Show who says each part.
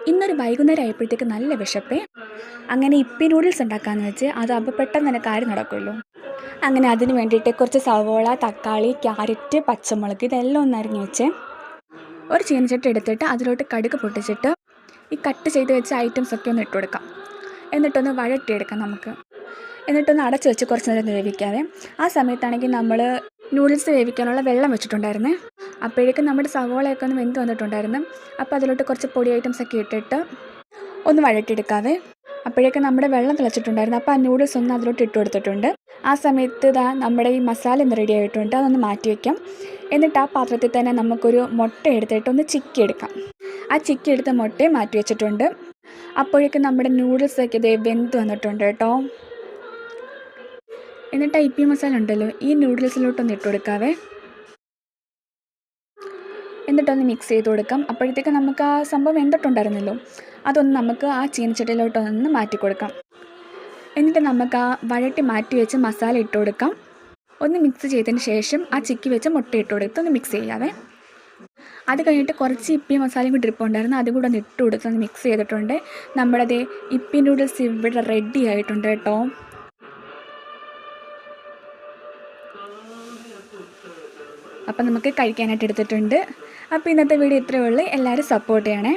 Speaker 1: ഇന്നൊരു വൈകുന്നേരം ആയപ്പോഴത്തേക്ക് നല്ല വിശപ്പേ. അങ്ങനെ ഇപ്പി നൂഡിൽസ് ഉണ്ടാക്കാമെന്ന് വെച്ച്. അതാകുമ്പോൾ പെട്ടെന്ന് തന്നെ കാര്യം നടക്കുമല്ലോ. അങ്ങനെ അതിന് വേണ്ടിയിട്ട് കുറച്ച് സവോള, തക്കാളി, ക്യാരറ്റ്, പച്ചമുളക് ഇതെല്ലാം ഒന്ന് അരിഞ്ഞ് വെച്ച് ഒരു ചീനച്ചട്ടി എടുത്തിട്ട് അതിലോട്ട് കടുക് പൊട്ടിച്ചിട്ട് ഈ കട്ട് ചെയ്ത് വെച്ച ഐറ്റംസൊക്കെ ഒന്ന് ഇട്ട് കൊടുക്കാം. എന്നിട്ടൊന്ന് വഴറ്റിയെടുക്കാം നമുക്ക്. എന്നിട്ടൊന്ന് അടച്ച് വെച്ച് കുറച്ച് നേരം വേവിക്കാതെ. ആ സമയത്താണെങ്കിൽ നമ്മൾ നൂഡിൽസ് വേവിക്കാനുള്ള വെള്ളം വെച്ചിട്ടുണ്ടായിരുന്നേ. അപ്പോഴേക്കും നമ്മുടെ സവോളയൊക്കെ ഒന്ന് വെന്ത് വന്നിട്ടുണ്ടായിരുന്നു. അപ്പോൾ അതിലോട്ട് കുറച്ച് പൊടി ഐറ്റംസൊക്കെ ഇട്ടിട്ട് ഒന്ന് വഴറ്റിയെടുക്കാവേ. അപ്പോഴേക്കും നമ്മുടെ വെള്ളം തിളച്ചിട്ടുണ്ടായിരുന്നു. അപ്പോൾ ആ നൂഡിൽസ് ഒന്ന് അതിലോട്ട് ഇട്ട് കൊടുത്തിട്ടുണ്ട്. ആ സമയത്ത് നമ്മുടെ ഈ മസാല ഒന്ന് റെഡി ആയിട്ടുണ്ട്. അതൊന്ന് മാറ്റി വയ്ക്കാം. എന്നിട്ട് ആ പാത്രത്തിൽ തന്നെ നമുക്കൊരു മുട്ട എടുത്തിട്ട് ഒന്ന് ചിക്കി എടുക്കാം. ആ ചിക്കി എടുത്ത മുട്ടയും മാറ്റി വെച്ചിട്ടുണ്ട്. അപ്പോഴേക്കും നമ്മുടെ നൂഡിൽസൊക്കെ ഇത് വെന്ത് വന്നിട്ടുണ്ട് കേട്ടോ. എന്നിട്ട് ആ ഇപ്പി മസാല ഉണ്ടല്ലോ ഈ നൂഡിൽസിലോട്ടൊന്ന് ഇട്ട് കൊടുക്കാവേ. എന്നിട്ടൊന്ന് മിക്സ് ചെയ്ത് കൊടുക്കാം. അപ്പോഴത്തേക്ക് നമുക്ക് ആ സംഭവം വെന്തിട്ടുണ്ടായിരുന്നല്ലോ, അതൊന്ന് നമുക്ക് ആ ചീനച്ചട്ടിയിലോട്ടൊന്ന് മാറ്റി കൊടുക്കാം. എന്നിട്ട് നമുക്ക് ആ വഴറ്റി മാറ്റി വെച്ച് മസാല ഇട്ട് കൊടുക്കാം. ഒന്ന് മിക്സ് ചെയ്തതിന് ശേഷം ആ ചിക്കി വെച്ച് മുട്ട ഇട്ട് കൊടുത്ത് ഒന്ന് മിക്സ് ചെയ്യാവേ. അത് കഴിഞ്ഞിട്ട് കുറച്ച് ഇപ്പി മസാലയും കൂടി ഇരിപ്പുണ്ടായിരുന്നു, അതും കൂടെ ഒന്ന് ഇട്ട് കൊടുത്ത് ഒന്ന് മിക്സ് ചെയ്തിട്ടുണ്ട്. നമ്മുടെ ഇപ്പി നൂഡിൽസ് ഇവിടെ റെഡി ആയിട്ടുണ്ട് കേട്ടോ. അപ്പം നമുക്ക് കഴിക്കാനായിട്ട് എടുത്തിട്ടുണ്ട്. അപ്പോൾ ഇന്നത്തെ വീഡിയോ ഇത്രയേ ഉള്ളൂ. എല്ലാവരും സപ്പോർട്ട് ചെയ്യണേ.